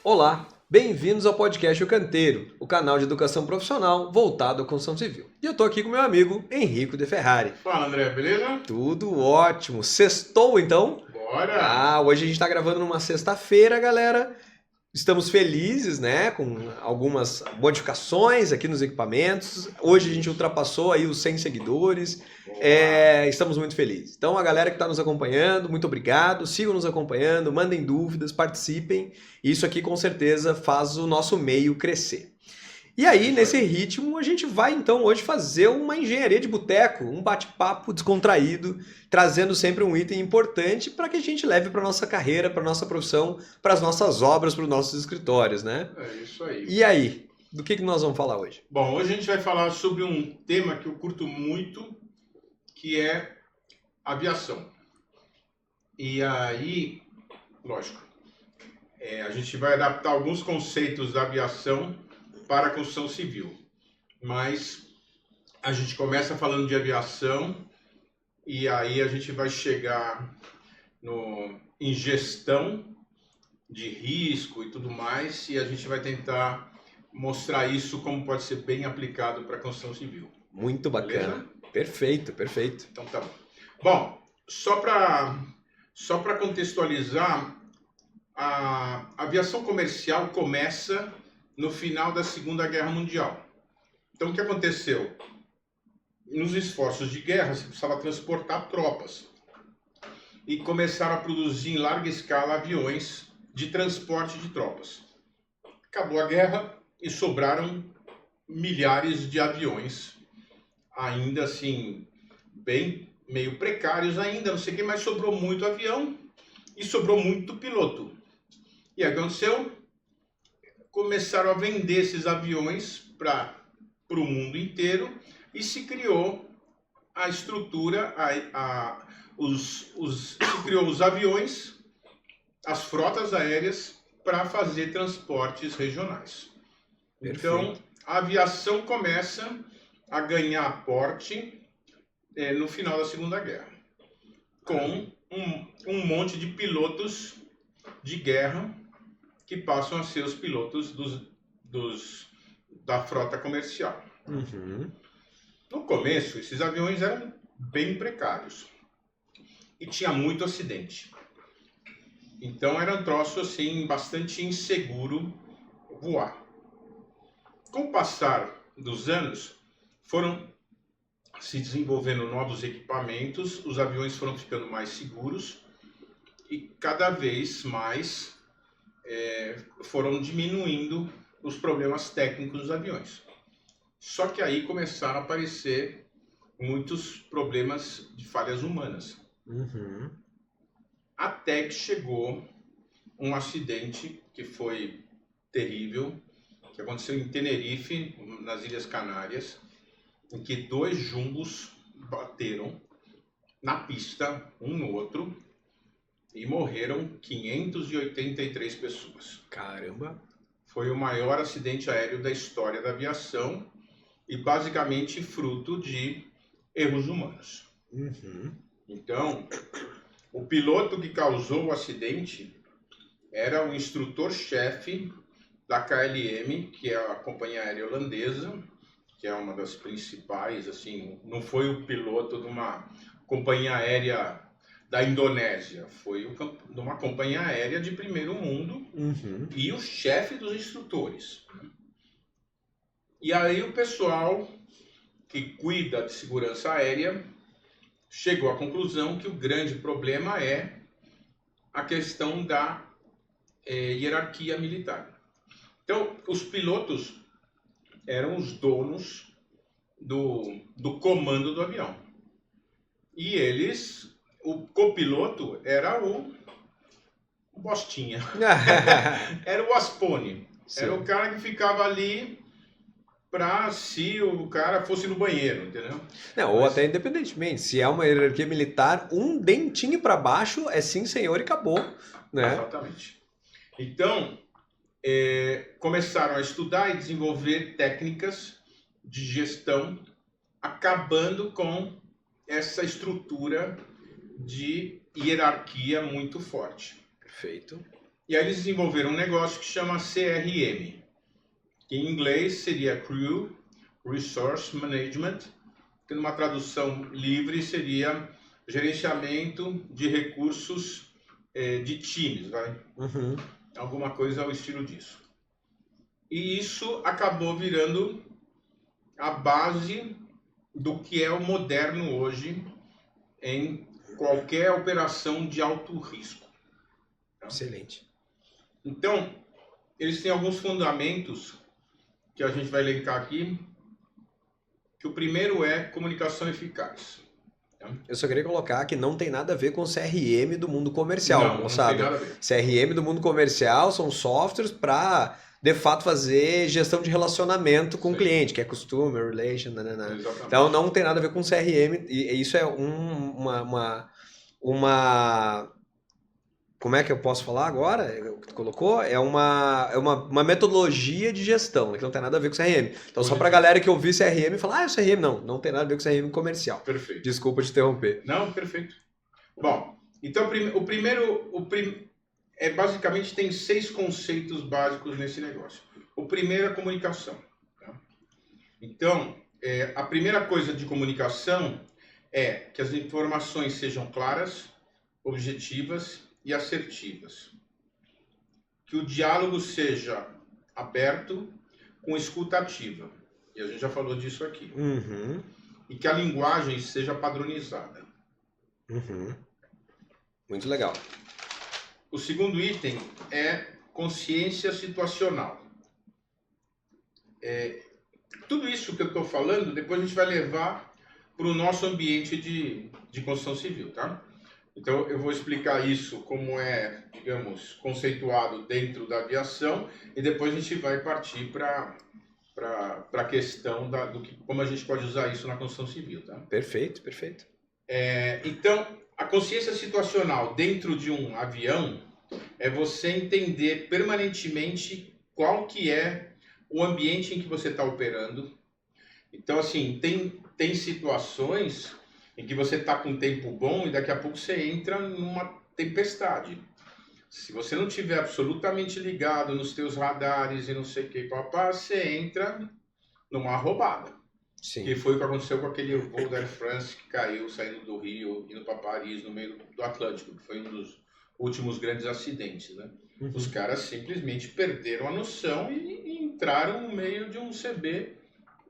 Olá, bem-vindos ao podcast O Canteiro, o canal de educação profissional voltado à construção civil. E eu tô aqui com meu amigo Henrico de Ferrari. Fala, André, beleza? Tudo ótimo. Sextou, então? Bora! Hoje a gente tá gravando numa sexta-feira, galera. Estamos felizes, né, com algumas modificações aqui nos equipamentos. Hoje a gente ultrapassou aí os 100 seguidores. Boa. Estamos muito felizes. Então, a galera que está nos acompanhando, muito obrigado. Sigam nos acompanhando, mandem dúvidas, participem. Isso aqui com certeza faz o nosso meio crescer. E aí, nesse ritmo, a gente vai então hoje fazer uma engenharia de boteco, um bate-papo descontraído, trazendo sempre um item importante para que a gente leve para nossa carreira, para nossa profissão, para as nossas obras, para os nossos escritórios, né? É isso aí. E aí, do que nós vamos falar hoje? Bom, hoje a gente vai falar sobre um tema que eu curto muito, que é aviação. E aí, lógico, a gente vai adaptar alguns conceitos da aviação para a construção civil. Mas a gente começa falando de aviação e aí a gente vai chegar em gestão de risco e tudo mais, e a gente vai tentar mostrar isso como pode ser bem aplicado para a construção civil. Muito bacana. Beleza? Perfeito, perfeito. Então tá bom. Bom, só para contextualizar, a aviação comercial começa no final da Segunda Guerra Mundial. Então o que aconteceu? Nos esforços de guerra, você precisava transportar tropas. E começaram a produzir em larga escala aviões de transporte de tropas. Acabou a guerra e sobraram milhares de aviões, ainda assim, bem meio precários ainda, não sei o que, mas sobrou muito avião e sobrou muito piloto. E aí o que aconteceu? Começaram a vender esses aviões para o mundo inteiro e se criou a estrutura, se criou os aviões, as frotas aéreas para fazer transportes regionais. Perfeito. Então, a aviação começa a ganhar porte no final da Segunda Guerra, com um monte de pilotos de guerra que passam a ser os pilotos da frota comercial. Uhum. No começo, esses aviões eram bem precários e tinha muito acidente. Então era um troço assim bastante inseguro voar. Com o passar dos anos, foram se desenvolvendo novos equipamentos, os aviões foram ficando mais seguros e cada vez mais foram diminuindo os problemas técnicos dos aviões. Só que aí começaram a aparecer muitos problemas de falhas humanas. Uhum. Até que chegou um acidente que foi terrível, que aconteceu em Tenerife, nas Ilhas Canárias, em que 2 jumbos bateram na pista, um no outro, e morreram 583 pessoas. Caramba. Foi o maior acidente aéreo da história da aviação e basicamente fruto de erros humanos. Uhum. Então, o piloto que causou o acidente era o instrutor-chefe da KLM, que é a companhia aérea holandesa, que é uma das principais, assim, não foi o piloto de uma companhia aérea da Indonésia, foi de uma companhia aérea de primeiro mundo. Uhum. E o chefe dos instrutores. E aí o pessoal que cuida de segurança aérea chegou à conclusão que o grande problema é a questão da hierarquia militar. Então, os pilotos eram os donos do comando do avião. E o copiloto era o Bostinha. Era o Aspone. Sim. Era o cara que ficava ali para se o cara fosse no banheiro, entendeu? Não, ou até independentemente, se é uma hierarquia militar, um dentinho para baixo é sim senhor e acabou, né? Exatamente. Então, começaram a estudar e desenvolver técnicas de gestão, acabando com essa estrutura de hierarquia muito forte. Perfeito. E aí eles desenvolveram um negócio que chama CRM, que em inglês seria Crew Resource Management, que numa tradução livre seria gerenciamento de recursos de times, vai? Uhum. Alguma coisa ao estilo disso. E isso acabou virando a base do que é o moderno hoje em qualquer operação de alto risco. Excelente. Então, eles têm alguns fundamentos que a gente vai elencar aqui, que o primeiro é comunicação eficaz. Eu só queria colocar que não tem nada a ver com o CRM do mundo comercial, Não, moçada. não tem nada a ver. CRM do mundo comercial são softwares para, de fato, fazer gestão de relacionamento com o cliente, que é customer, relation, nanana. Exatamente. Então não tem nada a ver com CRM, e isso é uma como é que eu posso falar agora? O que tu colocou? É uma metodologia de gestão, que não tem nada a ver com CRM. Então, só pra galera que ouvir CRM e falar, é CRM, não tem nada a ver com CRM comercial. Perfeito. Desculpa te interromper. Não, perfeito. Bom, então basicamente tem 6 conceitos básicos nesse negócio. O primeiro é a comunicação. Tá? Então, a primeira coisa de comunicação é que as informações sejam claras, objetivas e assertivas. Que o diálogo seja aberto, com escuta ativa. E a gente já falou disso aqui. Uhum. E que a linguagem seja padronizada. Uhum. Muito legal. O segundo item é consciência situacional. Tudo isso que eu estou falando, depois a gente vai levar para o nosso ambiente de construção civil, tá? Então, eu vou explicar isso como é, digamos, conceituado dentro da aviação e depois a gente vai partir para a questão como a gente pode usar isso na construção civil, tá? Perfeito, perfeito. Então, a consciência situacional dentro de um avião é você entender permanentemente qual que é o ambiente em que você está operando. Então, assim, tem situações em que você está com um tempo bom e daqui a pouco você entra numa tempestade. Se você não tiver absolutamente ligado nos teus radares e não sei o que, você entra numa roubada. Sim. Que foi o que aconteceu com aquele voo da Air France que caiu saindo do Rio, indo para Paris, no meio do Atlântico, que foi um dos últimos grandes acidentes, né? Uhum. Os caras simplesmente perderam a noção e entraram no meio de um CB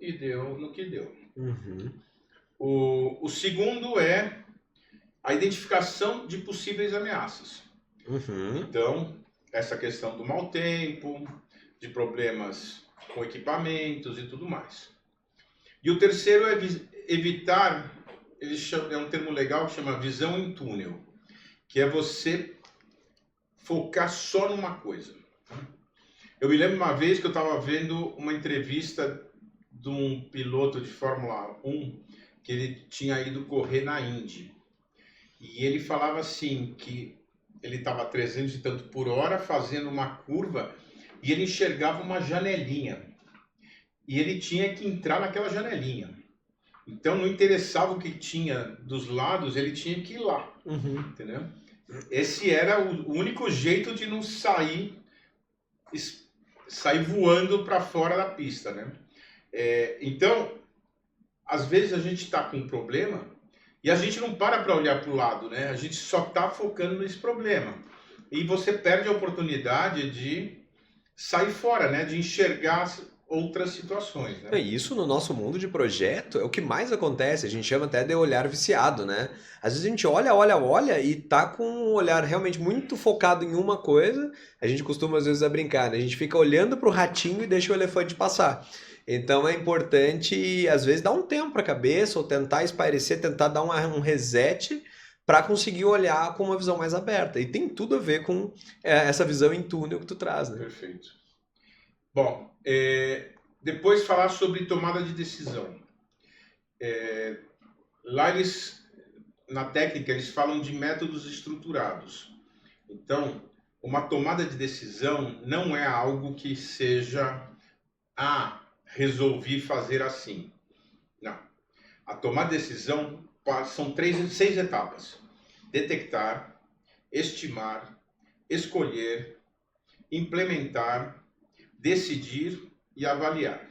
e deu no que deu. Uhum. O segundo é a identificação de possíveis ameaças. Uhum. Então, essa questão do mau tempo, de problemas com equipamentos e tudo mais. E o terceiro é evitar, é um termo legal que chama visão em túnel, que é você focar só numa coisa. Eu me lembro uma vez que eu estava vendo uma entrevista de um piloto de Fórmula 1 que ele tinha ido correr na Indy. E ele falava assim, que ele estava a 300 e tanto por hora fazendo uma curva e ele enxergava uma janelinha. E ele tinha que entrar naquela janelinha. Então não interessava o que tinha dos lados, ele tinha que ir lá. Uhum. Entendeu? Esse era o único jeito de não sair voando para fora da pista, né? Então, às vezes a gente está com um problema e a gente não para olhar para o lado, né? A gente só está focando nesse problema. E você perde a oportunidade de sair fora, né? De enxergar outras situações, né? Isso no nosso mundo de projeto é o que mais acontece, a gente chama até de olhar viciado, né? Às vezes a gente olha e tá com um olhar realmente muito focado em uma coisa, a gente costuma às vezes a brincar, né? A gente fica olhando pro ratinho e deixa o elefante passar. Então é importante, às vezes, dar um tempo para a cabeça ou tentar espairecer, tentar dar um reset para conseguir olhar com uma visão mais aberta. E tem tudo a ver com essa visão em túnel que tu traz, né? Perfeito. Bom, depois falar sobre tomada de decisão. Lá na técnica, eles falam de métodos estruturados. Então, uma tomada de decisão não é algo que seja resolvi fazer assim. Não. A tomada de decisão são 6 etapas. Detectar, estimar, escolher, implementar, decidir e avaliar.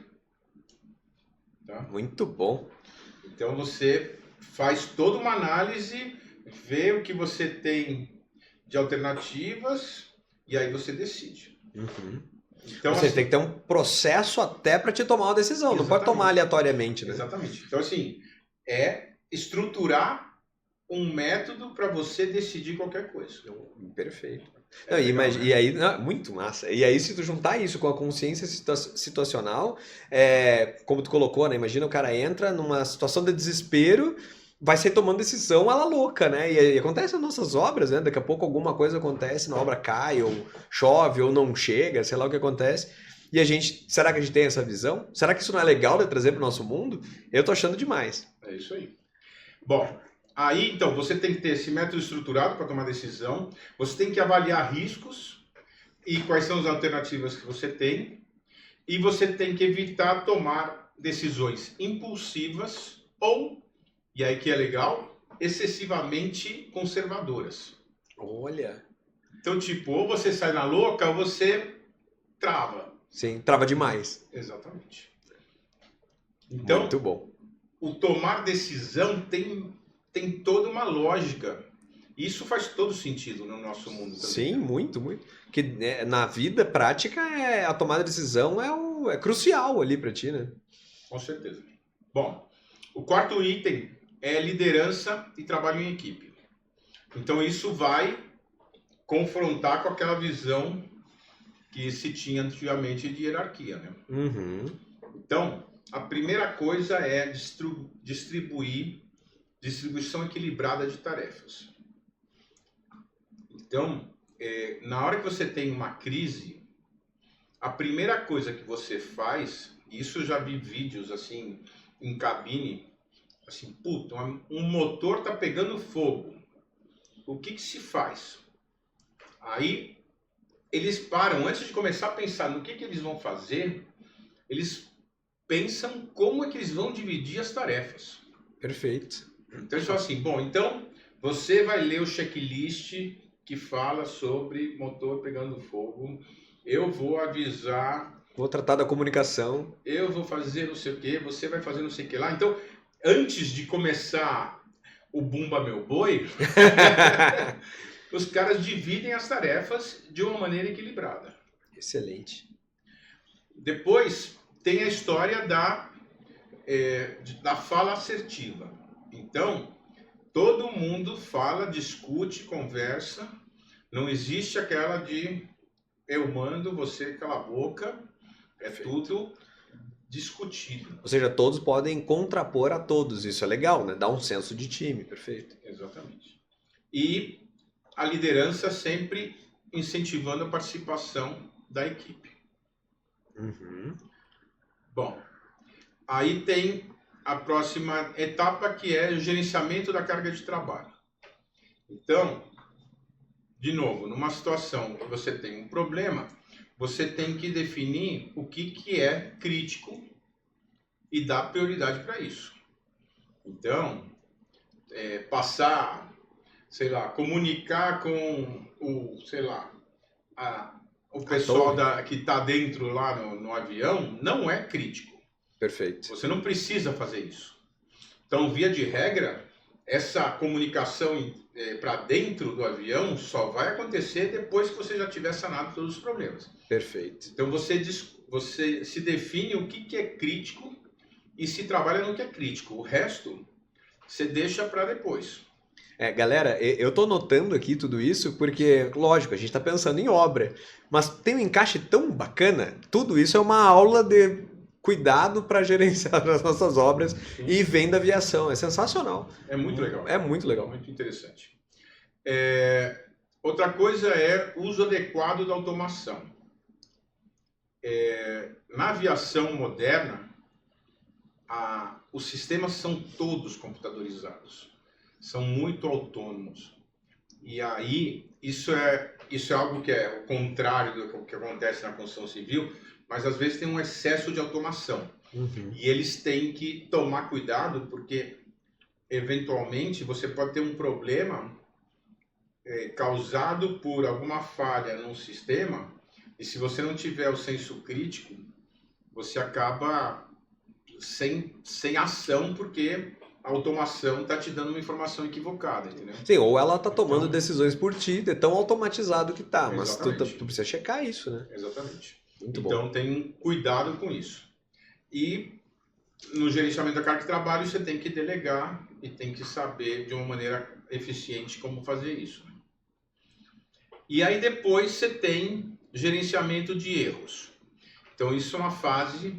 Tá? Muito bom. Então você faz toda uma análise, vê o que você tem de alternativas e aí você decide. Uhum. Então, Você assim, tem que ter um processo até para te tomar uma decisão, não pode tomar aleatoriamente, né? Exatamente. Então, assim, é estruturar um método para você decidir qualquer coisa. Perfeito. É Não, legal, né? e aí, muito massa. E aí, se tu juntar isso com a consciência situacional, como tu colocou, né? Imagina o cara entra numa situação de desespero, vai sair tomando decisão à la louca, né? E acontece nas nossas obras, né? Daqui a pouco alguma coisa acontece, na obra cai, ou chove, ou não chega, sei lá o que acontece. E a gente, será que a gente tem essa visão? Será que isso não é legal de trazer para o nosso mundo? Eu tô achando demais. É isso aí. Bom, aí então você tem que ter esse método estruturado para tomar decisão, você tem que avaliar riscos e quais são as alternativas que você tem, e você tem que evitar tomar decisões impulsivas ou, e aí que é legal, excessivamente conservadoras. Olha. Então, tipo, ou você sai na louca ou você trava. Sim, trava demais. Exatamente. Então, Muito bom. o tomar decisão tem toda uma lógica. Isso faz todo sentido no nosso mundo também. Sim, muito, muito. Que na vida prática a tomada de decisão é crucial ali para ti, né? Com certeza. Bom, o quarto item é liderança e trabalho em equipe. Então isso vai confrontar com aquela visão que se tinha antigamente de hierarquia, né? Uhum. Então, a primeira coisa é distribuição equilibrada de tarefas. Então, na hora que você tem uma crise, a primeira coisa que você faz, e isso eu já vi vídeos assim em cabine, assim, puta, um motor tá pegando fogo. O que se faz? Aí eles param, antes de começar a pensar no que eles vão fazer, eles pensam como é que eles vão dividir as tarefas. Perfeito. Então eles falam assim, bom, então você vai ler o checklist que fala sobre motor pegando fogo, eu vou avisar, Vou tratar da comunicação. eu vou fazer não sei o que, você vai fazer não sei o que lá. Então, antes de começar o Bumba Meu Boi, os caras dividem as tarefas de uma maneira equilibrada. Excelente. Depois tem a história da fala assertiva. Então, todo mundo fala, discute, conversa. Não existe aquela de eu mando, você cala a boca. É Perfeito. tudo discutido. Ou seja, todos podem contrapor a todos. Isso é legal, né? Dá um senso de time. Perfeito. Exatamente. E a liderança sempre incentivando a participação da equipe. Uhum. Bom, aí tem a próxima etapa, que é o gerenciamento da carga de trabalho. Então, de novo, numa situação que você tem um problema, você tem que definir o que é crítico e dar prioridade para isso. Então, passar, sei lá, comunicar com o, sei lá, o pessoal que está dentro lá no avião não é crítico. Perfeito. Você não precisa fazer isso. Então, via de regra, essa comunicação para dentro do avião só vai acontecer depois que você já tiver sanado todos os problemas. Perfeito. Então, você se define o que é crítico e se trabalha no que é crítico. O resto, você deixa para depois. Galera, eu tô notando aqui tudo isso porque, lógico, a gente tá pensando em obra, mas tem um encaixe tão bacana. Tudo isso é uma aula de cuidado para gerenciar as nossas obras. Sim. E vem da aviação. É sensacional. É muito legal. É muito legal. Muito interessante. Outra coisa é o uso adequado da automação. Na aviação moderna, os sistemas são todos computadorizados. São muito autônomos. E aí, isso é algo que é o contrário do que acontece na construção civil, mas às vezes tem um excesso de automação. Uhum. E eles têm que tomar cuidado, porque eventualmente você pode ter um problema causado por alguma falha num sistema, E se você não tiver o senso crítico, você acaba sem ação, porque a automação está te dando uma informação equivocada, entendeu? Sim, ou ela tá tomando decisões por ti, de tão automatizado que tá, mas Exatamente. tu precisa checar isso, né? Exatamente. Muito bom. Então tem cuidado com isso. E no gerenciamento da carga de trabalho você tem que delegar e tem que saber de uma maneira eficiente como fazer isso. E aí depois você tem gerenciamento de erros. Então isso é uma fase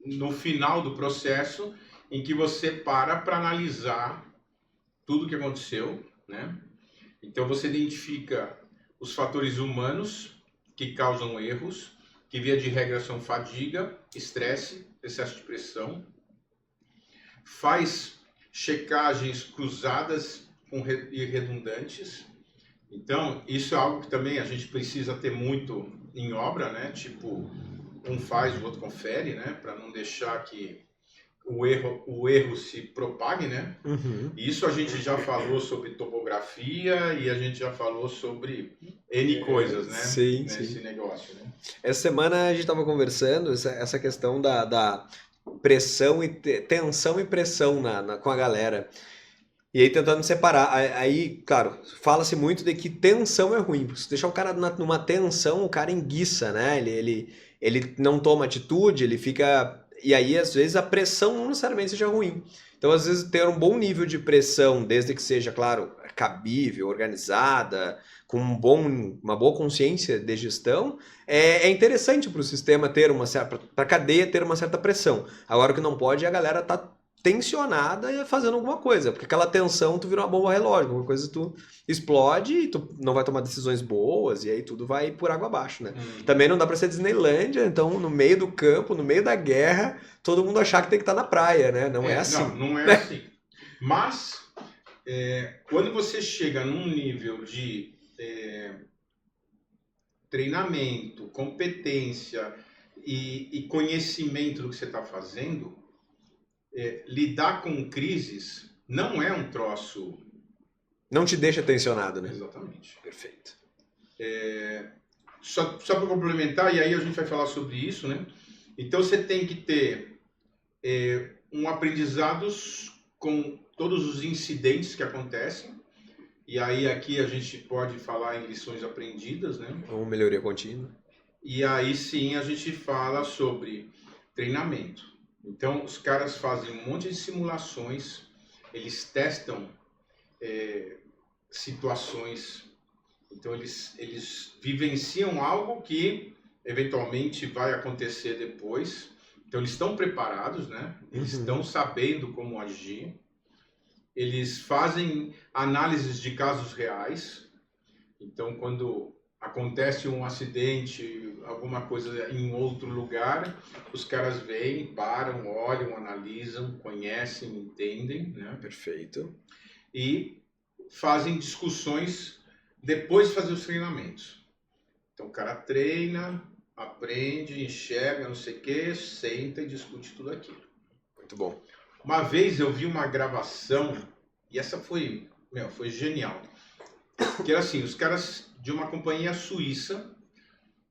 no final do processo em que você para analisar tudo o que aconteceu, né? Então você identifica os fatores humanos que causam erros, que via de regra são fadiga, estresse, excesso de pressão. Faz checagens cruzadas e redundantes. Então, isso é algo que também a gente precisa ter muito em obra, né? Tipo, um faz, o outro confere, né? Para não deixar que o erro se propague, né? Uhum. Isso a gente já falou sobre topografia e a gente já falou sobre N coisas, né? Sim, Nesse negócio, né? Essa semana a gente estava conversando essa questão da pressão e tensão e pressão com a galera. E aí tentando separar. Aí, claro, fala-se muito de que tensão é ruim. Se deixar o cara numa tensão, o cara enguiça, né? Ele não toma atitude, ele fica. E aí, às vezes, a pressão não necessariamente seja ruim. Então, às vezes, ter um bom nível de pressão, desde que seja, claro, cabível, organizada, com uma boa consciência de gestão, é interessante para o sistema ter uma certa. Para a cadeia ter uma certa pressão. Agora, o que não pode é a galera estar tensionada e fazendo alguma coisa, porque aquela tensão tu vira uma bomba relógio, alguma coisa tu explode e tu não vai tomar decisões boas e aí tudo vai por água abaixo, né? Também não dá pra ser Disneylândia, então no meio do campo, no meio da guerra, todo mundo achar que tem que estar na praia, né? Não é assim. Não é assim. Mas, quando você chega num nível de treinamento, competência e conhecimento do que você está fazendo, lidar com crises não é um troço... Não te deixa tensionado, né? Exatamente. Perfeito. Só para complementar, e aí a gente vai falar sobre isso, né? Então você tem que ter um aprendizado com todos os incidentes que acontecem, e aí aqui a gente pode falar em lições aprendidas, né? Uma melhoria contínua. E aí sim a gente fala sobre treinamento. Então, os caras fazem um monte de simulações, eles testam situações, então eles vivenciam algo que eventualmente vai acontecer depois. Então, eles estão preparados, né? Eles estão sabendo como agir. Eles fazem análises de casos reais. Então, quando acontece um acidente, alguma coisa em outro lugar, os caras vêm, param, olham, analisam, conhecem, entendem, né? Perfeito. E fazem discussões depois de fazer os treinamentos. Então o cara treina, aprende, enxerga, não sei o que, senta e discute tudo aquilo. Muito bom. Uma vez eu vi uma gravação, e essa foi genial. Que era assim, os caras de uma companhia suíça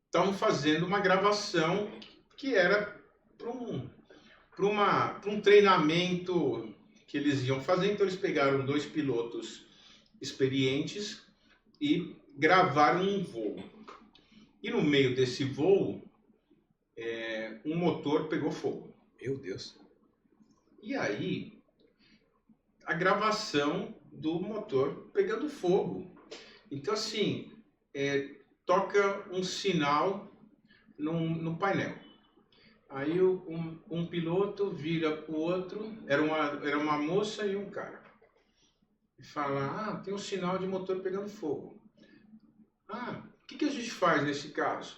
estavam fazendo uma gravação que era para um treinamento que eles iam fazer. Então eles pegaram 2 pilotos experientes e gravaram um voo. E no meio desse voo, um motor pegou fogo. Meu Deus. E aí, a gravação do motor pegando fogo. Então assim, toca um sinal no painel. Aí um piloto vira para o outro, era uma moça e um cara. E fala, tem um sinal de motor pegando fogo. O que a gente faz nesse caso?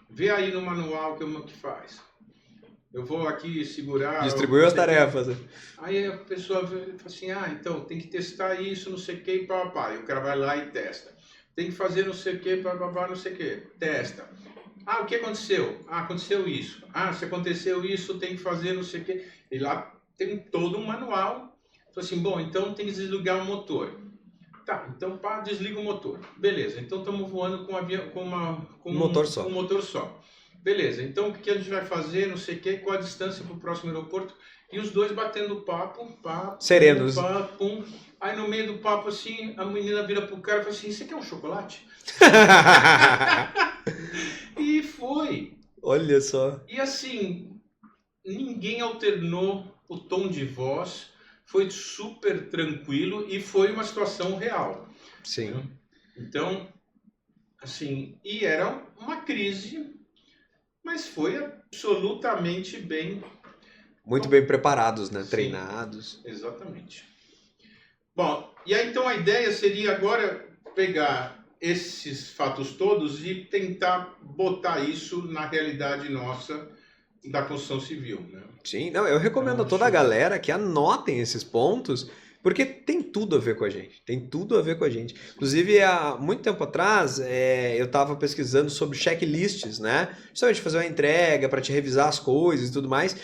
Vê aí no manual que faz. Eu vou aqui segurar... Distribuiu as tarefas. Aí a pessoa fala assim, então tem que testar isso, não sei o que, papapá. E o cara vai lá e testa. Tem que fazer não sei o que, papapá, não sei o que. Testa. O que aconteceu? Aconteceu isso. Se aconteceu isso, tem que fazer não sei o que. E lá tem todo um manual. Então assim, bom, então tem que desligar o motor. Tá, então pá, desliga o motor. Beleza, então estamos voando com Um motor só. um motor só. Beleza, então o que a gente vai fazer, não sei o que, qual a distância para o próximo aeroporto? E os dois batendo papo, pá, Serenos. pá, pum. Aí no meio do papo assim, a menina vira pro cara e fala assim, isso aqui é um chocolate? E foi. Olha só. E assim, ninguém alternou o tom de voz, foi super tranquilo e foi uma situação real. Sim. Né? Então, assim, e era uma crise, mas foi absolutamente bem. Muito bem preparados, né? Sim. Treinados. Exatamente. Bom, e aí então a ideia seria agora pegar esses fatos todos e tentar botar isso na realidade nossa da construção civil, né? Sim, não, eu recomendo Então, a toda a acho- galera que anotem esses pontos, porque tem tudo a ver com a gente. Tem tudo a ver com a gente. Inclusive, há muito tempo atrás, eu estava pesquisando sobre checklists, né? Justamente fazer uma entrega para te revisar as coisas e tudo mais.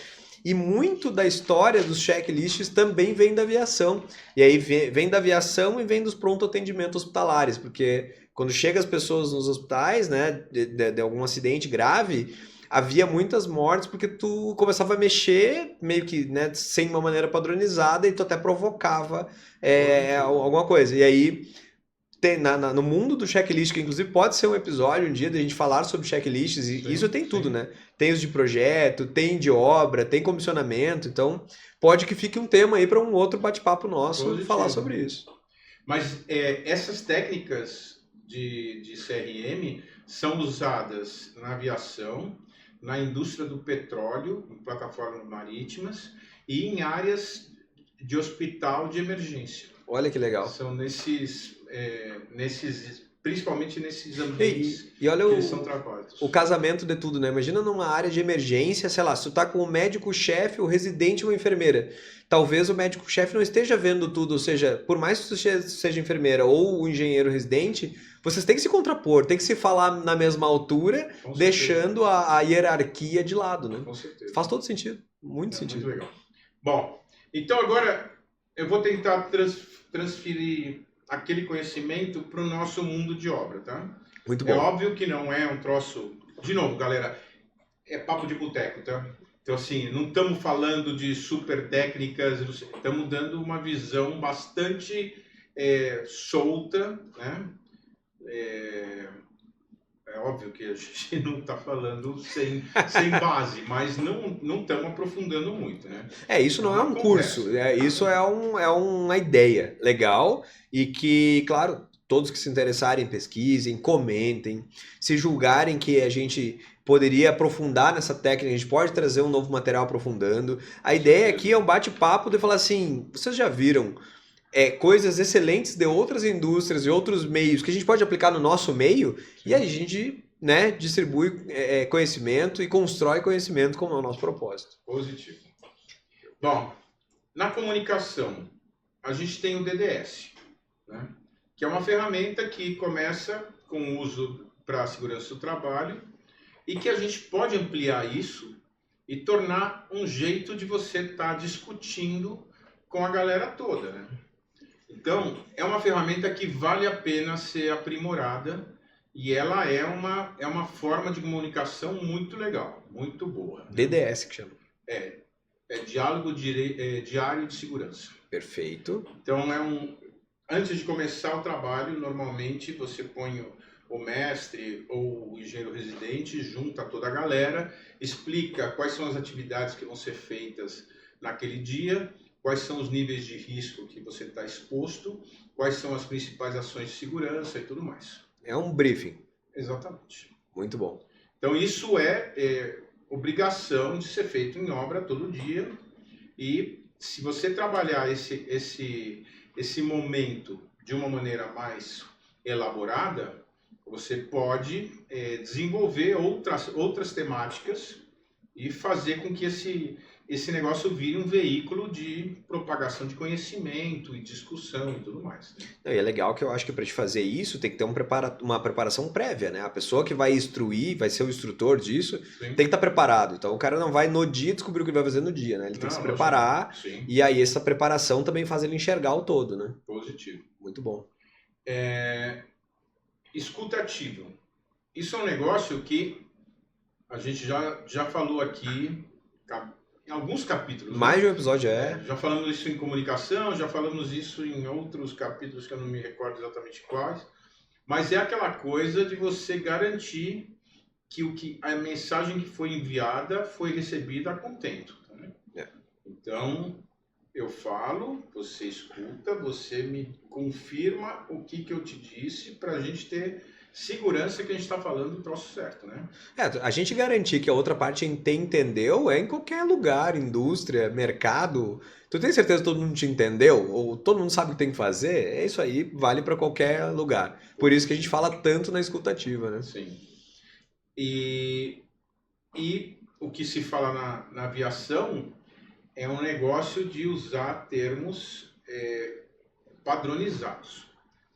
E muito da história dos checklists também vem da aviação. E aí vem da aviação e vem dos pronto atendimento hospitalares, porque quando chegam as pessoas nos hospitais, né, de algum acidente grave, havia muitas mortes porque tu começava a mexer meio que, né, sem uma maneira padronizada e tu até provocava alguma coisa. E aí, no mundo do checklist, que inclusive pode ser um episódio um dia de a gente falar sobre checklists, e Sim, isso tem tudo, sim. né? Tem os de projeto, tem de obra, tem comissionamento, então pode que fique um tema aí para um outro bate-papo nosso Positivo. falar sobre isso. Mas essas técnicas de CRM são usadas na aviação, na indústria do petróleo, em plataformas marítimas e em áreas de hospital de emergência. Olha que legal. São principalmente nesses ambientes E olha que eles são travados. o casamento de tudo, né? Imagina numa área de emergência, sei lá, se tu tá com o médico-chefe, o residente e uma enfermeira. Talvez o médico-chefe não esteja vendo tudo, ou seja, por mais que tu seja enfermeira ou o engenheiro residente, vocês têm que se contrapor, tem que se falar na mesma altura, Com deixando a hierarquia de lado, né? Com certeza. Faz todo sentido, muito sentido. Muito legal. Bom, então agora eu vou tentar transferir aquele conhecimento para o nosso mundo de obra, tá? Muito É bom. óbvio que não é um troço... De novo, galera, é papo de boteco, tá? Então, assim, não estamos falando de super técnicas, estamos dando uma visão bastante solta, né? É óbvio que a gente não está falando sem base, mas não estamos aprofundando muito, né? Isso não é um conversa. curso, isso é uma ideia legal e que, claro, todos que se interessarem, pesquisem, comentem, se julgarem que a gente poderia aprofundar nessa técnica, a gente pode trazer um novo material aprofundando. A ideia aqui é um bate-papo de falar assim, vocês já viram coisas excelentes de outras indústrias e outros meios que a gente pode aplicar no nosso meio. Sim. E a gente, né, distribui conhecimento e constrói conhecimento como é o nosso propósito. Positivo. Bom, na comunicação, a gente tem o DDS, né, que é uma ferramenta que começa com o uso para a segurança do trabalho e que a gente pode ampliar isso e tornar um jeito de você estar discutindo com a galera toda, né? Então, é uma ferramenta que vale a pena ser aprimorada e ela é uma forma de comunicação muito legal, muito boa. Né? DDS que chama. É diálogo diário de segurança. Perfeito. Então, antes de começar o trabalho, normalmente você põe o mestre ou o engenheiro residente, junta toda a galera, explica quais são as atividades que vão ser feitas naquele dia, quais são os níveis de risco que você está exposto, quais são as principais ações de segurança e tudo mais. É um briefing. Exatamente. Muito bom. Então isso é obrigação de ser feito em obra todo dia e se você trabalhar esse momento de uma maneira mais elaborada, você pode desenvolver outras temáticas e fazer com que esse negócio vire um veículo de propagação de conhecimento e discussão e tudo mais. Né? E é legal que eu acho que para te fazer isso tem que ter uma preparação prévia, né? A pessoa que vai instruir, vai ser o instrutor disso, Sim. tem que estar preparado. Então o cara não vai no dia descobrir o que ele vai fazer no dia, né? Ele tem que se preparar Sim. e aí essa preparação também faz ele enxergar o todo, né? Positivo. Muito bom. Escuta ativa. Isso é um negócio que a gente já falou aqui em alguns capítulos. Mais de um episódio, Já falamos isso em comunicação, já falamos isso em outros capítulos que eu não me recordo exatamente quais. Mas é aquela coisa de você garantir que a mensagem que foi enviada foi recebida a contento. Né? Então, eu falo, você escuta, você me confirma o que eu te disse para a gente ter segurança que a gente está falando do troço certo, né? A gente garantir que a outra parte entendeu é em qualquer lugar, indústria, mercado. Tu tem certeza que todo mundo te entendeu? Ou todo mundo sabe o que tem que fazer? É isso aí, vale para qualquer lugar. Por isso que a gente fala tanto na escutativa, né? Sim. E o que se fala na aviação é um negócio de usar termos padronizados.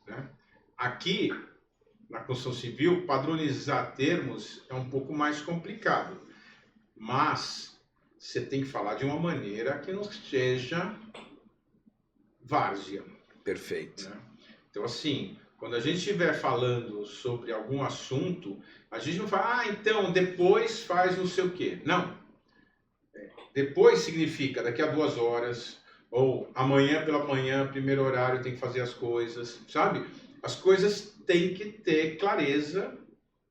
Né? Aqui, na construção civil, padronizar termos é um pouco mais complicado, mas você tem que falar de uma maneira que não seja várzea. Perfeito. Né? Então, assim, quando a gente estiver falando sobre algum assunto, a gente não fala, então, depois faz não sei o quê. Não. Depois significa daqui a 2 horas, ou amanhã pela manhã, primeiro horário, tem que fazer as coisas, sabe? As coisas têm que ter clareza,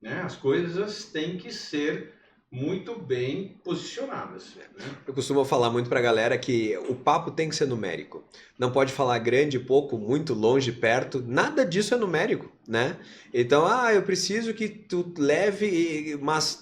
né? As coisas têm que ser muito bem posicionadas. Né? Eu costumo falar muito pra galera que o papo tem que ser numérico. Não pode falar grande, pouco, muito, longe, perto. Nada disso é numérico, né? Então, eu preciso que tu leve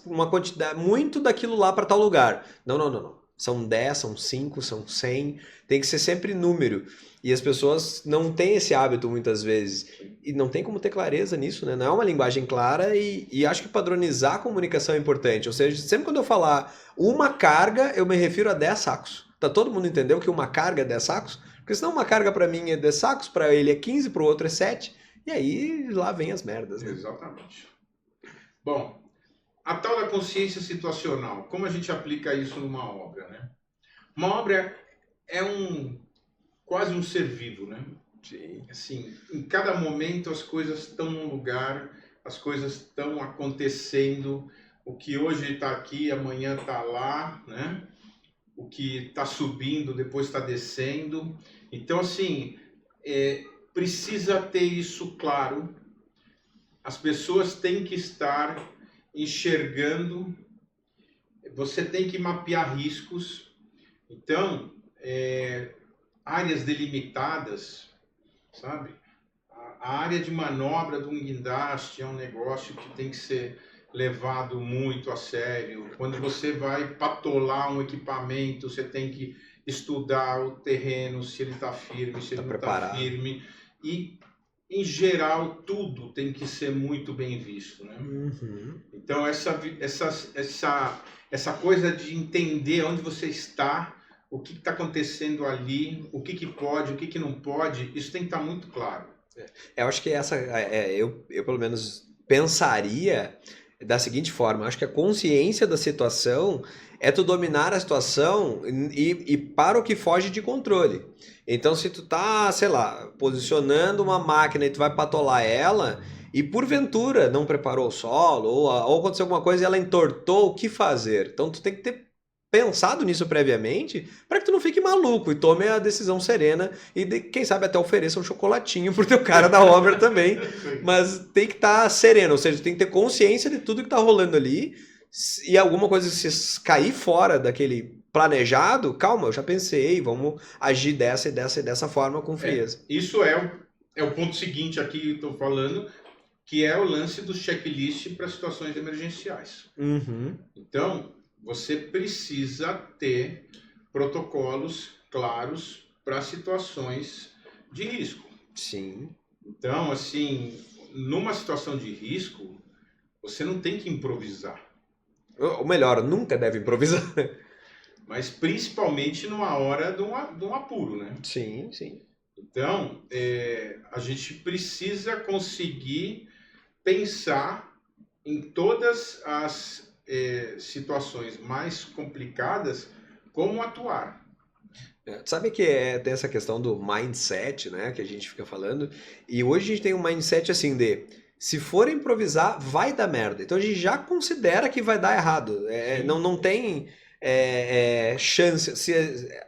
uma quantidade, muito daquilo lá para tal lugar. Não, não, não, não. São 10, são 5, são 100. Tem que ser sempre número. E as pessoas não têm esse hábito muitas vezes. E não tem como ter clareza nisso, né? Não é uma linguagem clara e acho que padronizar a comunicação é importante. Ou seja, sempre quando eu falar uma carga, eu me refiro a 10 sacos. Tá todo mundo entendeu que uma carga é 10 sacos? Porque senão uma carga para mim é 10 sacos, para ele é 15, para o outro é 7. E aí lá vem as merdas, né? Exatamente. Bom, a tal da consciência situacional, como a gente aplica isso numa obra, né? Uma obra é quase um ser vivo, né? Sim. Assim, em cada momento as coisas estão num lugar, as coisas estão acontecendo, o que hoje está aqui, amanhã está lá, né? O que está subindo, depois está descendo. Então, assim, precisa ter isso claro. As pessoas têm que estar enxergando, você tem que mapear riscos. Então, áreas delimitadas, sabe? A área de manobra de um guindaste é um negócio que tem que ser levado muito a sério. Quando você vai patolar um equipamento, você tem que estudar o terreno, se ele está firme, se ele não está firme. E, em geral, tudo tem que ser muito bem visto. Né? Uhum. Então, essa coisa de entender onde você está, o que está acontecendo ali, o que pode, o que não pode, isso tem que estar muito claro. Eu acho que eu pelo menos pensaria da seguinte forma, eu acho que a consciência da situação é tu dominar a situação e para o que foge de controle. Então se tu tá, sei lá, posicionando uma máquina e tu vai patolar ela e porventura não preparou o solo ou aconteceu alguma coisa e ela entortou, o que fazer? Então tu tem que ter pensado nisso previamente para que tu não fique maluco e tome a decisão serena e quem sabe até ofereça um chocolatinho pro teu cara da obra também, mas tem que estar sereno, ou seja, tem que ter consciência de tudo que tá rolando ali e alguma coisa se cair fora daquele planejado, calma, eu já pensei, vamos agir dessa e dessa e dessa forma com frieza. Isso é o ponto seguinte aqui que eu estou falando, que é o lance do checklist para situações emergenciais. Uhum. Então, você precisa ter protocolos claros para situações de risco. Sim. Então, assim, numa situação de risco, você não tem que improvisar. Ou melhor, nunca deve improvisar. Mas principalmente numa hora de um apuro, né? Sim, sim. Então, a gente precisa conseguir pensar em todas as situações mais complicadas, como atuar. Sabe que tem essa questão do mindset, né, que a gente fica falando, e hoje a gente tem um mindset assim de, se for improvisar, vai dar merda. Então a gente já considera que vai dar errado. Não tem chance,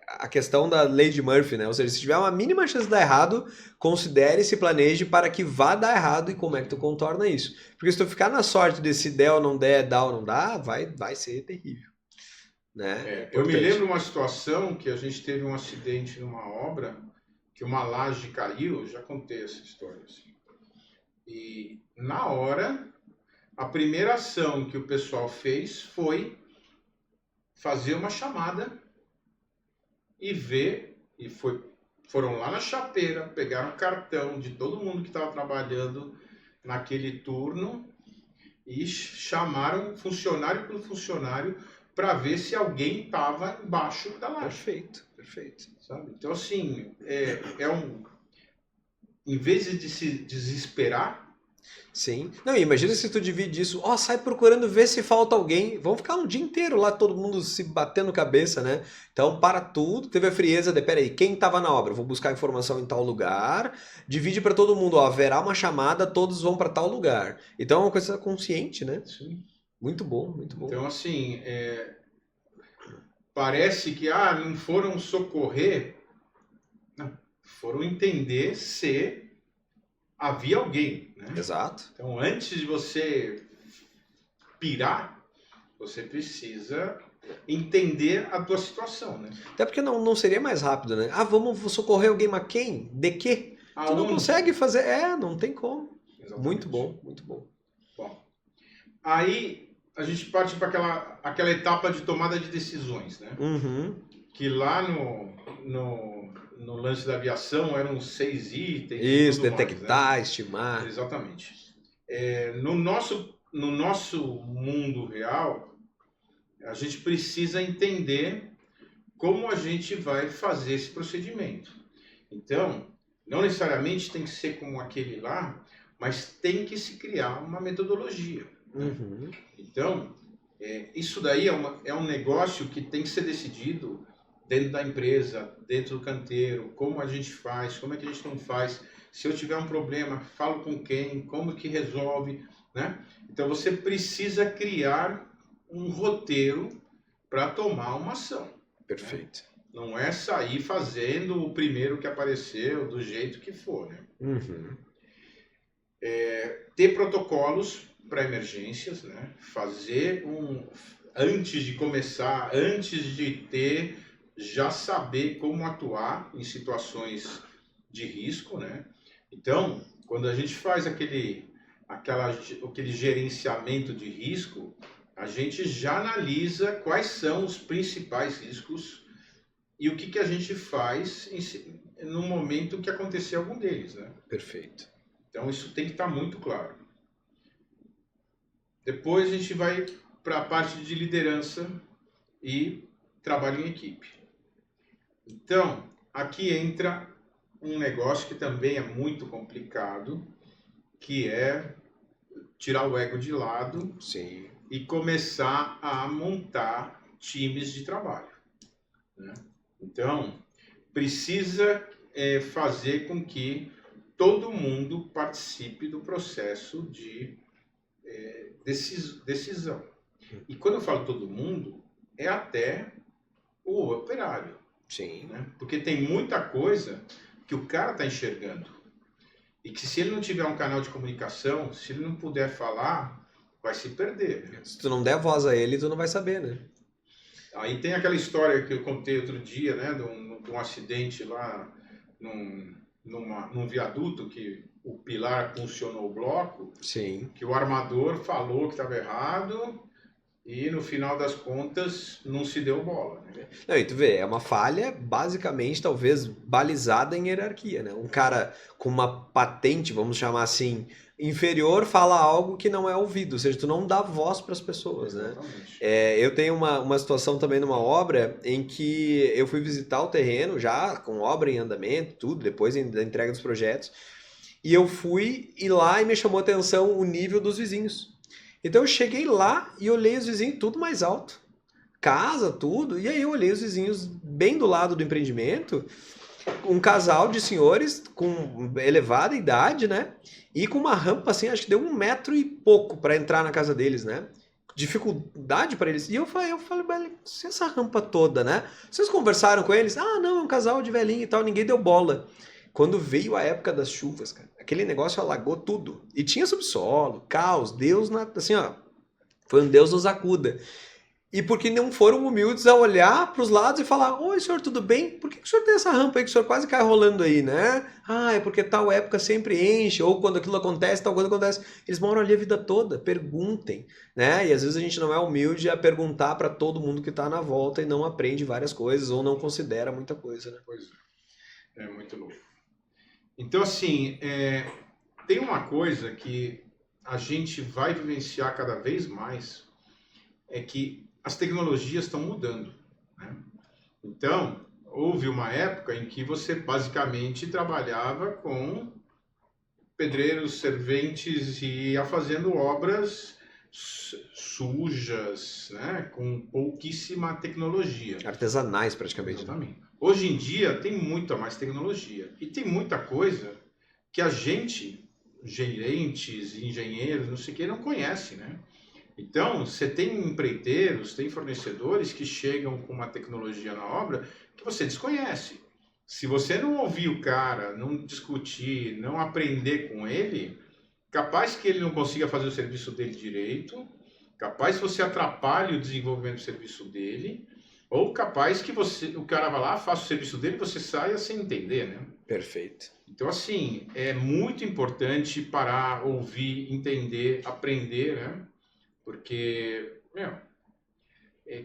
a questão da lei de Murphy, né, ou seja, se tiver uma mínima chance de dar errado, considere e se planeje para que vá dar errado e como é que tu contorna isso. Porque se tu ficar na sorte de se der ou não der, dá ou não dá, vai ser terrível. Né? Eu me lembro de uma situação que a gente teve um acidente numa obra, que uma laje caiu, eu já contei essa história. Assim. E na hora, a primeira ação que o pessoal fez foi fazer uma chamada e ver, foram lá na chapeira, pegaram o cartão de todo mundo que estava trabalhando naquele turno e chamaram funcionário por funcionário para ver se alguém estava embaixo da laje. Perfeito. Sabe? Então, assim, em vez de se desesperar... Sim. Não, imagina se tu divide isso, sai procurando ver se falta alguém, vão ficar um dia inteiro lá, todo mundo se batendo cabeça, né? Então, para tudo, teve a frieza de, peraí, quem estava na obra? Vou buscar informação em tal lugar, divide para todo mundo, haverá uma chamada, todos vão para tal lugar. Então, é uma coisa consciente, né? Sim. Muito bom, muito bom. Então, assim, parece que não foram socorrer, não, foram entender se havia alguém, né? Exato. Então, antes de você pirar, você precisa entender a tua situação, né? Até porque não seria mais rápido, né? Vamos socorrer alguém, mas quem? De quê? Tu não consegue fazer, não tem como. Exatamente. Muito bom, muito bom. Bom, aí a gente parte para aquela etapa de tomada de decisões, né? Uhum. Que lá no lance da aviação eram 6 itens. Isso, detectar, mais, né? Estimar. Exatamente. No nosso mundo real, a gente precisa entender como a gente vai fazer esse procedimento. Então, não necessariamente tem que ser como aquele lá, mas tem que se criar uma metodologia. Uhum. Então, isso daí é um negócio que tem que ser decidido dentro da empresa, dentro do canteiro, como a gente faz, como é que a gente não faz. Se eu tiver um problema, falo com quem, como que resolve, né? Então, você precisa criar um roteiro para tomar uma ação. Perfeito. Né? Não é sair fazendo o primeiro que apareceu, do jeito que for, né? Uhum. Ter protocolos para emergências, né? Fazer antes de começar, antes de ter, já saber como atuar em situações de risco, né? Então, quando a gente faz aquele gerenciamento de risco, a gente já analisa quais são os principais riscos e o que a gente faz no momento que acontecer algum deles, né? Perfeito. Então, isso tem que estar muito claro. Depois a gente vai para a parte de liderança e trabalho em equipe. Então, aqui entra um negócio que também é muito complicado, que é tirar o ego de lado. Sim. E começar a montar times de trabalho. Né? Então, precisa fazer com que todo mundo participe do processo de decisão. E quando eu falo todo mundo, é até o operário. Sim. Né? Porque tem muita coisa que o cara está enxergando. E que se ele não tiver um canal de comunicação, se ele não puder falar, vai se perder. Né? Se tu não der voz a ele, tu não vai saber, né? Aí tem aquela história que eu contei outro dia, né? De um acidente lá num viaduto que o pilar funcionou o bloco. Sim. Que o armador falou que estava errado e no final das contas não se deu bola. Né? Não, e tu vê, é uma falha basicamente, talvez, balizada em hierarquia, né? Um cara com uma patente, vamos chamar assim, inferior, fala algo que não é ouvido, ou seja, tu não dá voz para as pessoas, né? Eu tenho uma situação também numa obra em que eu fui visitar o terreno já, com obra em andamento, tudo, depois da entrega dos projetos, e eu fui ir lá e me chamou a atenção o nível dos vizinhos. Então eu cheguei lá e olhei os vizinhos tudo mais alto. casa, tudo. E aí eu olhei os vizinhos bem do lado do empreendimento, um casal de senhores com elevada idade, né? E com uma rampa assim, acho que deu 1 metro e pouco para entrar na casa deles, né? Dificuldade para eles. E eu falei, mas se essa rampa toda, né? Vocês conversaram com eles? Ah, não, é um casal de velhinho e tal, ninguém deu bola. Quando veio a época das chuvas, cara, aquele negócio alagou tudo. E tinha subsolo, caos, Deus, assim, ó, foi um Deus nos acuda. E porque não foram humildes a olhar para os lados e falar: Oi, senhor, tudo bem? Por que o senhor tem essa rampa aí que o senhor quase cai rolando aí, né? Ah, é porque tal época sempre enche, ou quando aquilo acontece, tal coisa acontece. Eles moram ali a vida toda, perguntem, né? E às vezes a gente não é humilde a perguntar para todo mundo que está na volta e não aprende várias coisas ou não considera muita coisa, né? Pois é, é muito louco. Então, assim, tem uma coisa que a gente vai vivenciar cada vez mais, é que as tecnologias estão mudando, né? Então, houve uma época em que você basicamente trabalhava com pedreiros, serventes e ia fazendo obras sujas, né? Com pouquíssima tecnologia. Artesanais, praticamente. Exatamente. Hoje em dia tem muita mais tecnologia e tem muita coisa que a gente, gerentes, engenheiros, não sei o que, não conhece, né? Então, você tem empreiteiros, tem fornecedores que chegam com uma tecnologia na obra que você desconhece. Se você não ouvir o cara, não discutir, não aprender com ele, capaz que ele não consiga fazer o serviço dele direito, capaz que você atrapalhe o desenvolvimento do serviço dele, ou capaz que o cara vai lá, faça o serviço dele e você saia sem entender, né? Perfeito. Então, assim, é muito importante parar, ouvir, entender, aprender, né? Porque,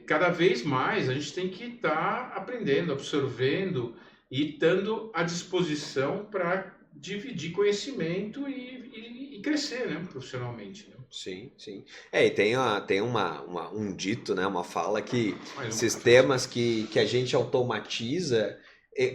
cada vez mais a gente tem que estar aprendendo, absorvendo e estando à disposição para dividir conhecimento e crescer, né, profissionalmente, né? Sim, sim. E tem um dito, né, uma fala que Mais um sistemas que a gente automatiza,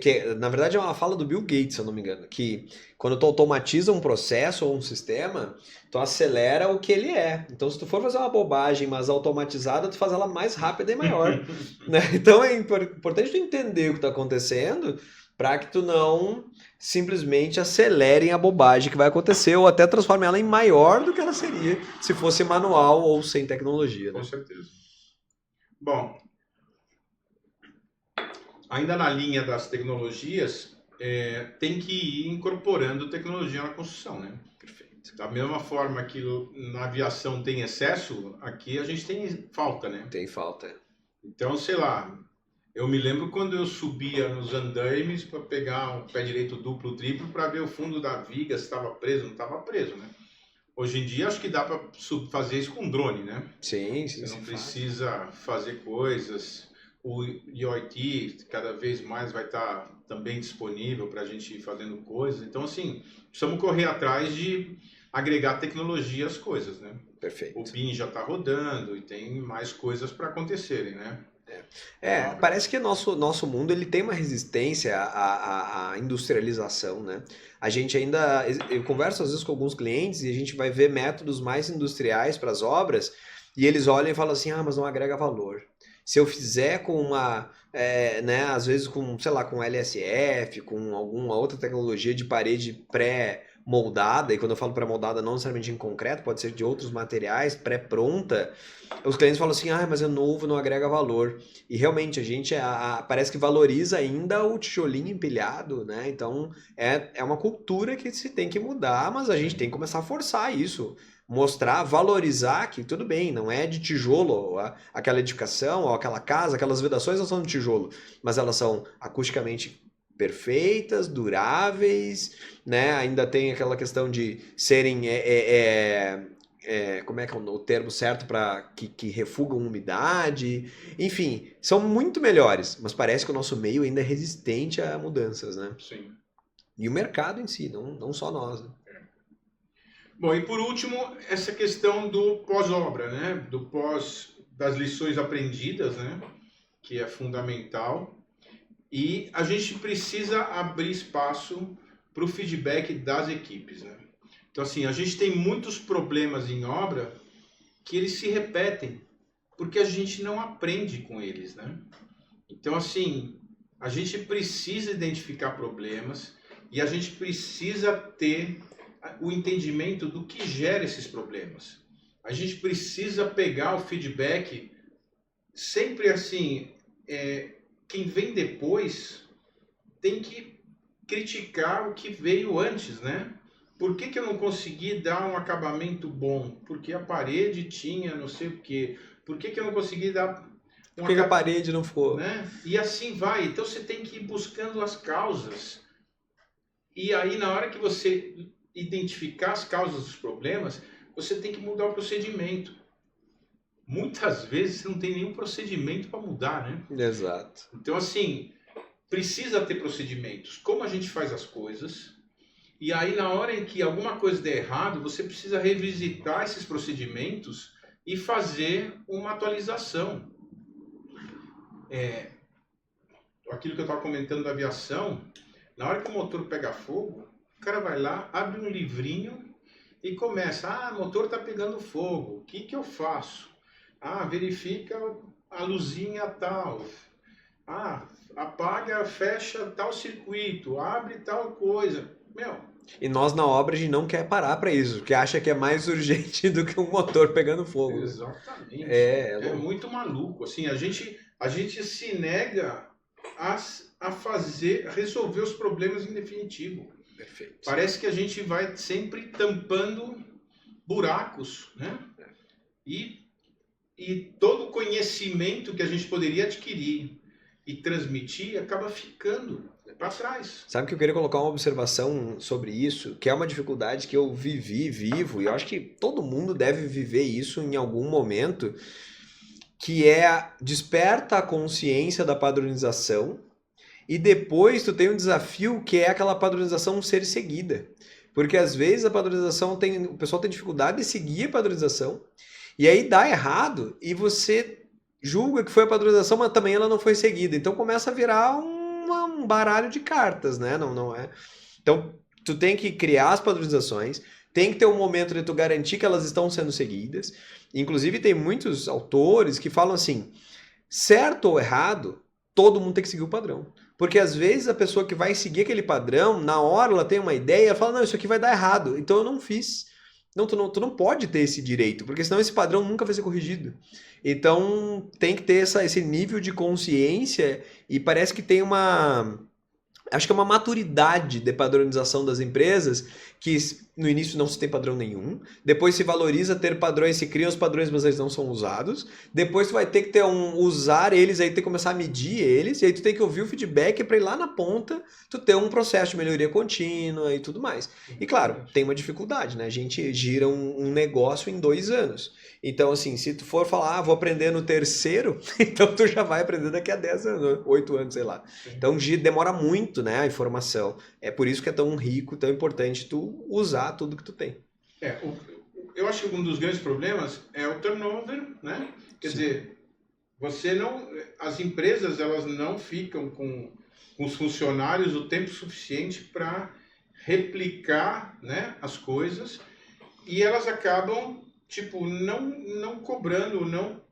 que na verdade é uma fala do Bill Gates, se eu não me engano, que quando tu automatiza um processo ou um sistema, tu acelera o que ele é. Então, se tu for fazer uma bobagem, mas automatizada, tu faz ela mais rápida e maior, né? Então é importante tu entender o que está acontecendo para que tu não simplesmente acelerem a bobagem que vai acontecer ou até transforme ela em maior do que ela seria se fosse manual ou sem tecnologia, né? Com certeza. Bom, ainda na linha das tecnologias, tem que ir incorporando tecnologia na construção, né? Perfeito. Da mesma forma que na aviação tem excesso, aqui a gente tem falta, né? Tem falta. Então, sei lá, eu me lembro quando eu subia nos andaimes para pegar um pé direito duplo, triplo, para ver o fundo da viga, se estava preso ou não estava preso, né? Hoje em dia, acho que dá para fazer isso com drone, né? Sim, sim. Você não precisa fazer coisas. O IoT cada vez mais vai estar também disponível para a gente ir fazendo coisas. Então, assim, precisamos correr atrás de agregar tecnologia às coisas, né? Perfeito. O BIM já está rodando e tem mais coisas para acontecerem, né? Parece que nosso mundo ele tem uma resistência à industrialização, né? A gente ainda, eu converso às vezes com alguns clientes e a gente vai ver métodos mais industriais para as obras e eles olham e falam assim, mas não agrega valor. Se eu fizer com né, às vezes com, sei lá, com LSF, com alguma outra tecnologia de parede pré-moldada, e quando eu falo pré-moldada não necessariamente em concreto, pode ser de outros materiais, pré-pronta, os clientes falam assim, mas é novo, não agrega valor. E realmente a gente parece que valoriza ainda o tijolinho empilhado, né? Então é uma cultura que se tem que mudar, mas a gente tem que começar a forçar isso. Mostrar, valorizar que tudo bem, não é de tijolo aquela edificação, ou aquela casa, aquelas vedações não são de tijolo, mas elas são acusticamente perfeitas, duráveis, né? Ainda tem aquela questão de serem como é que é o termo certo para que refugam umidade, enfim, são muito melhores, mas parece que o nosso meio ainda é resistente a mudanças, né? Sim. E o mercado em si, não só nós, né? Bom, e por último, essa questão do pós-obra, né? Das lições aprendidas, né? Que é fundamental. E a gente precisa abrir espaço para o feedback das equipes, né? Então, assim, a gente tem muitos problemas em obra que eles se repetem porque a gente não aprende com eles, né? Então, assim, a gente precisa identificar problemas e a gente precisa ter o entendimento do que gera esses problemas. A gente precisa pegar o feedback sempre assim, quem vem depois tem que criticar o que veio antes, né? Por que eu não consegui dar um acabamento bom? Porque a parede tinha não sei o quê. Por que eu não consegui dar Por que a parede não ficou? né? E assim vai. Então você tem que ir buscando as causas. E aí, na hora que você identificar as causas dos problemas, você tem que mudar o procedimento. Muitas vezes você não tem nenhum procedimento para mudar, né? Exato. Então, assim, precisa ter procedimentos. Como a gente faz as coisas. E aí, na hora em que alguma coisa der errado, você precisa revisitar esses procedimentos e fazer uma atualização. Aquilo que eu estava comentando da aviação, na hora que o motor pega fogo, o cara vai lá, abre um livrinho e começa, o motor está pegando fogo, o que eu faço? Verifica a luzinha tal, apaga, fecha tal circuito, abre tal coisa. E nós na obra a gente não quer parar para isso, porque acha que é mais urgente do que um motor pegando fogo. Exatamente. É muito maluco. Assim, a gente se nega a resolver os problemas em definitivo. Perfeito. Parece que a gente vai sempre tampando buracos, né? E todo o conhecimento que a gente poderia adquirir e transmitir acaba ficando para trás. Sabe que eu queria colocar uma observação sobre isso, que é uma dificuldade que eu vivo, e eu acho que todo mundo deve viver isso em algum momento, que é desperta a consciência da padronização e depois tu tem um desafio que é aquela padronização ser seguida. Porque às vezes a padronização o pessoal tem dificuldade de seguir a padronização e aí dá errado e você julga que foi a padronização, mas também ela não foi seguida. Então começa a virar um baralho de cartas, né? Não é. Então tu tem que criar as padronizações, tem que ter um momento de tu garantir que elas estão sendo seguidas. Inclusive tem muitos autores que falam assim, certo ou errado, todo mundo tem que seguir o padrão. Porque às vezes a pessoa que vai seguir aquele padrão, na hora ela tem uma ideia e fala, não, isso aqui vai dar errado, então eu não fiz. Não, tu não pode ter esse direito, porque senão esse padrão nunca vai ser corrigido. Então tem que ter esse nível de consciência e parece que tem acho que é uma maturidade de padronização das empresas que no início não se tem padrão nenhum, depois se valoriza ter padrões, se criam os padrões, mas eles não são usados, depois tu vai ter que ter usar eles, aí tem que começar a medir eles, e aí tu tem que ouvir o feedback para ir lá na ponta, tu ter um processo de melhoria contínua e tudo mais. E claro, tem uma dificuldade, né? A gente gira um negócio em 2 anos. Então, assim, se tu for falar, vou aprender no terceiro, então tu já vai aprender daqui a 10 anos, 8 anos, sei lá. Então, demora muito, né, a informação. É por isso que é tão rico, tão importante tu usar tudo que tu tem. Eu acho que um dos grandes problemas é o turnover, né? Quer dizer, as empresas, elas não ficam com os funcionários o tempo suficiente para replicar, né, as coisas, e elas acabam não cobrando,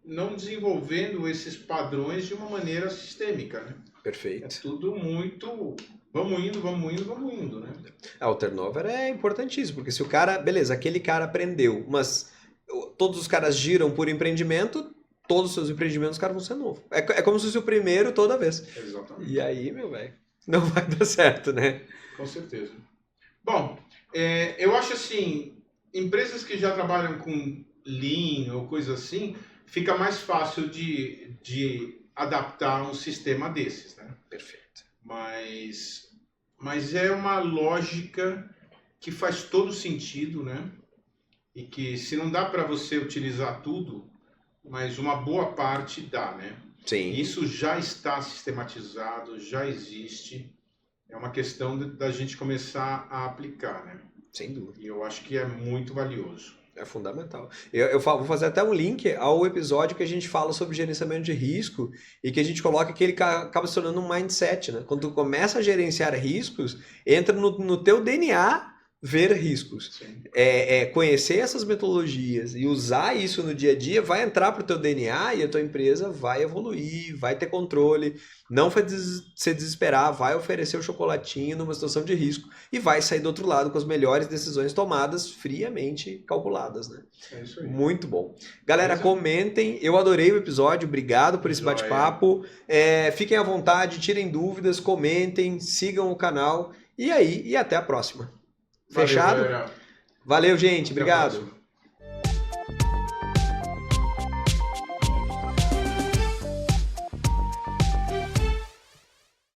não desenvolvendo esses padrões de uma maneira sistêmica, né? Perfeito. É tudo muito... Vamos indo, né? O turnover é importantíssimo, porque se o cara... Beleza, aquele cara aprendeu, mas todos os caras giram por empreendimento, todos os seus empreendimentos, os caras vão ser novos. É como se fosse o primeiro toda vez. Exatamente. E aí, meu velho, não vai dar certo, né? Com certeza. Bom, eu acho assim... Empresas que já trabalham com Lean ou coisa assim, fica mais fácil de adaptar um sistema desses, né? Perfeito. Mas é uma lógica que faz todo sentido, né? E que se não dá para você utilizar tudo, mas uma boa parte dá, né? Sim. Isso já está sistematizado, já existe. É uma questão da gente começar a aplicar, né? Sem dúvida. E eu acho que é muito valioso. É fundamental. Eu vou fazer até um link ao episódio que a gente fala sobre gerenciamento de risco e que a gente coloca que ele acaba se tornando um mindset, né? Quando tu começa a gerenciar riscos, entra no teu DNA ver riscos. Sim. Conhecer essas metodologias e usar isso no dia a dia vai entrar para o teu DNA e a tua empresa vai evoluir, vai ter controle, não vai se desesperar, vai oferecer o chocolatinho numa situação de risco e vai sair do outro lado com as melhores decisões tomadas friamente calculadas, né? É isso aí. Muito bom. Galera, comentem. Eu adorei o episódio. Obrigado por esse bate-papo. Fiquem à vontade, tirem dúvidas, comentem, sigam o canal. E até a próxima. Fechado? Valeu, Valeu, gente. Obrigado.